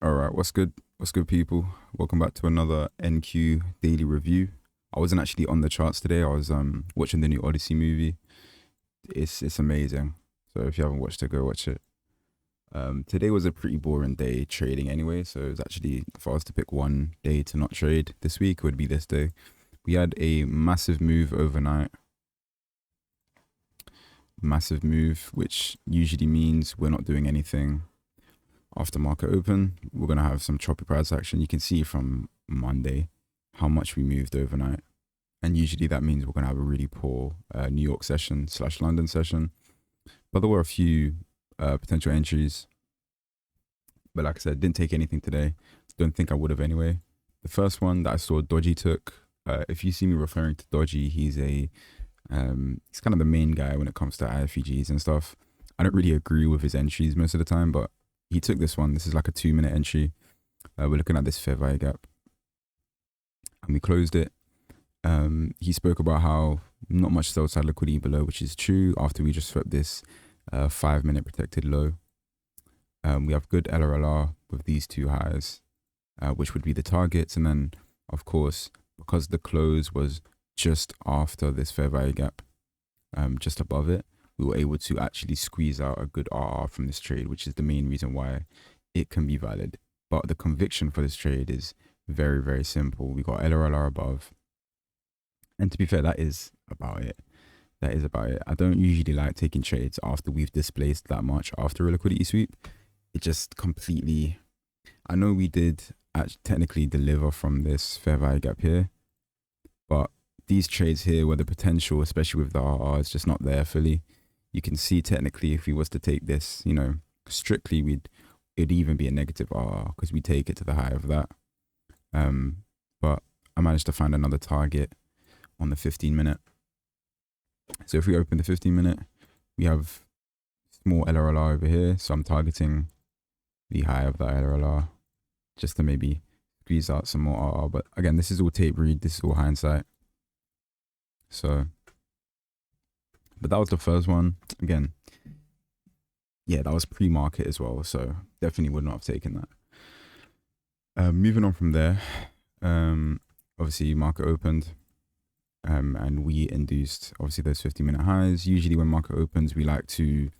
All right, what's good? What's good, people? Welcome back to another NQ daily review. I wasn't actually on the charts today. I was watching the new Odyssey movie. It's amazing. So if you haven't watched it, go watch it. Today was a pretty boring day trading anyway. So it was actually, if I was to pick one day to not trade this week, it would be this day. We had a massive move overnight. Massive move, which usually means we're not doing anything after market open. We're going to have some choppy price action. You can see from Monday how much we moved overnight. And usually that means we're going to have a really poor New York session / London session. But there were a few potential entries. But like I said, didn't take anything today. Don't think I would have anyway. The first one that I saw Dodgy took, if you see me referring to Dodgy, he's kind of the main guy when it comes to IFEGs and stuff. I don't really agree with his entries most of the time, but he took this one. This is like a 2-minute entry. We're looking at this fair value gap. And we closed it. He spoke about how not much sell side liquidity below, which is true after we just swept this 5-minute protected low. We have good LRLR with these two highs, which would be the targets. And then, of course, because the close was just after this fair value gap, just above it, we were able to actually squeeze out a good RR from this trade, which is the main reason why it can be valid. But the conviction for this trade is very, very simple. We got LRLR above. And to be fair, that is about it. That is about it. I don't usually like taking trades after we've displaced that much after a liquidity sweep. It just completely, I know we did technically deliver from this fair value gap here, but these trades here where the potential, especially with the RR, is just not there fully. You can see technically if we was to take this, strictly, it'd even be a negative RR because we take it to the high of that. But I managed to find another target on the 15-minute. So if we open the 15-minute, we have small LRLR over here. So I'm targeting the high of that LRLR just to maybe squeeze out some more RR. But again, this is all tape read. This is all hindsight. So, but that was the first one. Again, yeah, that was pre-market as well. So definitely would not have taken that. Moving on from there, obviously market opened. And we induced obviously those 50-minute highs. Usually when market opens, we like to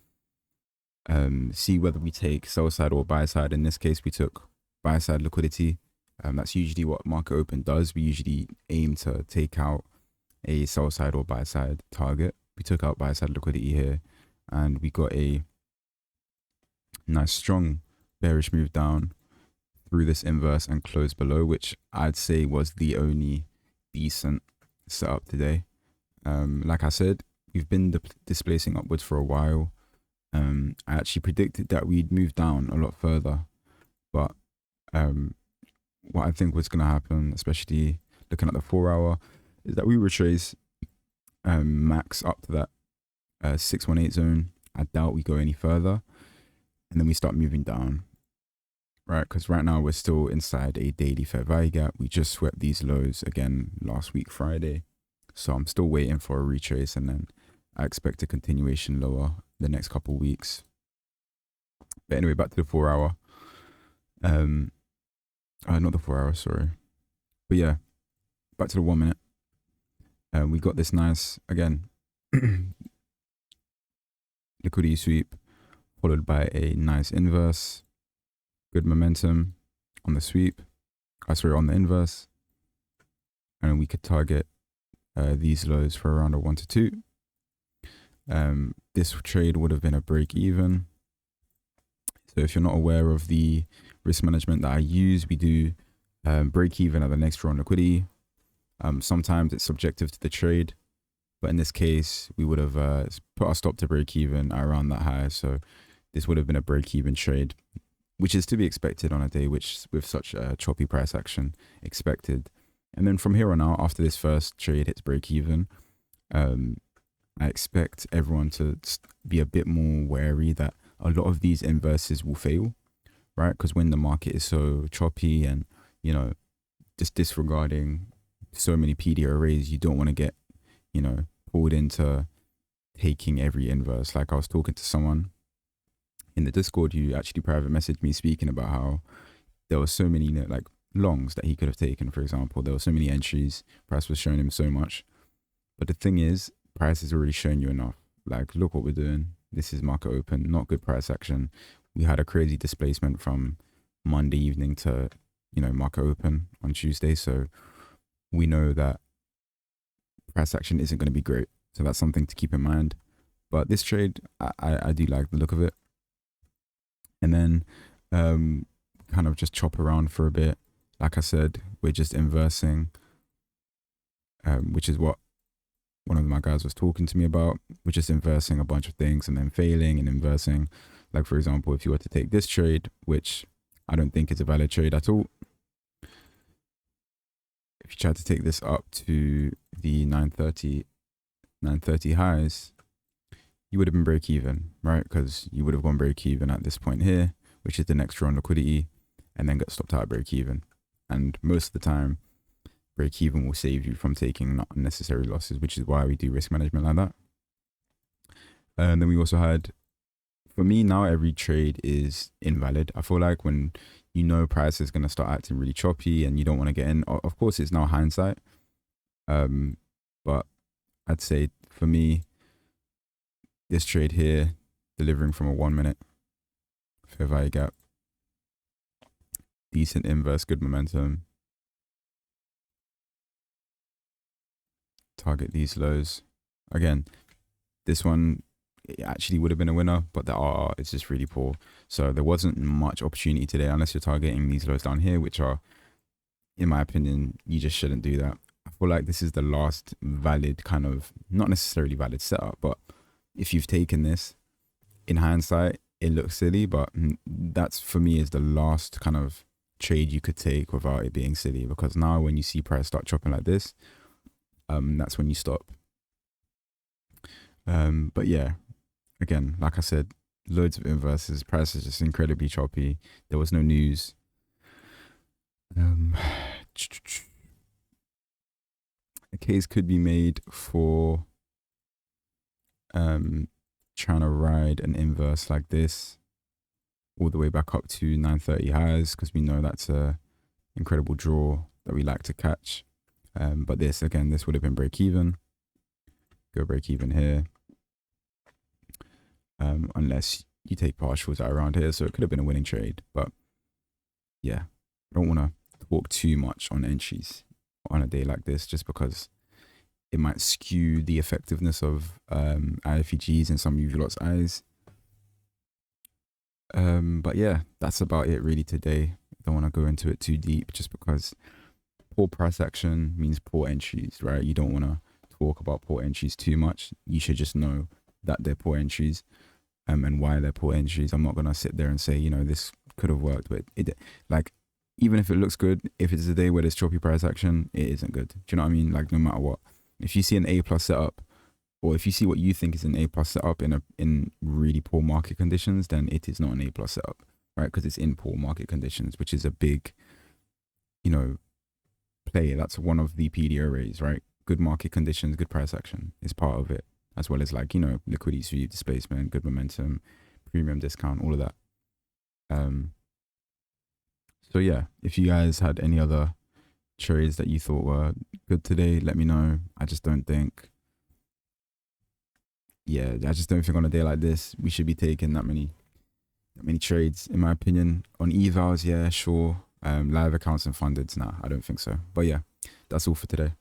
see whether we take sell side or buy side. In this case, we took buy side liquidity. That's usually what market open does. We usually aim to take out a sell side or buy side target. We took out buy side liquidity here, and we got a nice strong bearish move down through this inverse and close below, which I'd say was the only decent setup today. Like I said, we've been displacing upwards for a while. I actually predicted that we'd move down a lot further, but what I think was going to happen, especially looking at the 4-hour, is that we retrace max up to that 618 zone. I doubt we go any further, and then we start moving down, right? Because right now we're still inside a daily fair value gap. We just swept these lows again last week Friday, so I'm still waiting for a retrace, and then I expect a continuation lower the next couple weeks. But anyway, back to the 4-hour. Not the 4-hour, sorry, but yeah, back to the 1-minute. We got this nice, again, liquidity sweep followed by a nice inverse. Good momentum on the sweep. On the inverse. And we could target these lows for around a 1 to 2. This trade would have been a break even. So if you're not aware of the risk management that I use, we do break even at the next draw on liquidity. Sometimes it's subjective to the trade, but in this case, we would have put our stop to break even around that high. So this would have been a break even trade, which is to be expected on a day which with such a choppy price action expected. And then from here on out, after this first trade hits break even, I expect everyone to be a bit more wary that a lot of these inverses will fail, right? Because when the market is so choppy and, just disregarding so many PD arrays, you don't want to get, pulled into taking every inverse. Like I was talking to someone in the Discord who actually private messaged me speaking about how there were so many, like longs that he could have taken, for example. There were so many entries. Price was showing him so much. But the thing is, price has already shown you enough. Like, look what we're doing. This is market open, not good price action. We had a crazy displacement from Monday evening to, market open on Tuesday. So we know that price action isn't going to be great. So that's something to keep in mind. But this trade, I do like the look of it. And then kind of just chop around for a bit. Like I said, we're just inversing, which is what one of my guys was talking to me about. We're just inversing a bunch of things and then failing and inversing. Like, for example, if you were to take this trade, which I don't think is a valid trade at all. If you try to take this up to the 930 highs, you would have been break even, right? Because you would have gone break even at this point here, which is the next draw on liquidity, and then get stopped out at break even. And most of the time, break even will save you from taking not unnecessary losses, which is why we do risk management like that. And then we also had, for me now, every trade is invalid. I feel like when price is going to start acting really choppy and you don't want to get in, of course it's now hindsight, but I'd say for me, this trade here, delivering from a 1 minute fair value gap, decent inverse, good momentum, target these lows. Again, this one, it actually would have been a winner, but the RR is just really poor. So there wasn't much opportunity today unless you're targeting these lows down here, which are, in my opinion, you just shouldn't do that. I feel like this is the last valid kind of, not necessarily valid setup, but if you've taken this, in hindsight, it looks silly, but that's, for me, is the last kind of trade you could take without it being silly, because now when you see price start chopping like this, that's when you stop. But yeah, again, like I said, loads of inverses. Price is just incredibly choppy. There was no news. A case could be made for trying to ride an inverse like this all the way back up to 930 highs, because we know that's a incredible draw that we like to catch. But this, again, this would have been break even. Go break even here. Unless you take partials out around here, so it could have been a winning trade. But yeah, I don't want to talk too much on entries on a day like this, just because it might skew the effectiveness of IFEGs in some of you lot's eyes. But yeah, that's about it really today. Don't want to go into it too deep, just because poor price action means poor entries, right? You don't want to talk about poor entries too much. You should just know that they're poor entries, and why they're poor entries. I'm not gonna sit there and say, this could have worked, but it, like, even if it looks good, if it's a day where there's choppy price action, it isn't good. Do you know what I mean? Like, no matter what, if you see an A+ setup, or if you see what you think is an A+ setup in really poor market conditions, then it is not an A+ setup, right? Because it's in poor market conditions, which is a big, play. That's one of the PDOs, right? Good market conditions, good price action is part of it, as well as liquidity sweep, displacement, good momentum, premium discount, all of that. So yeah, if you guys had any other trades that you thought were good today, let me know. I just don't think on a day like this we should be taking that many trades, in my opinion. On evals, yeah, sure. Live accounts and fundeds, nah, I don't think so. But yeah, that's all for today.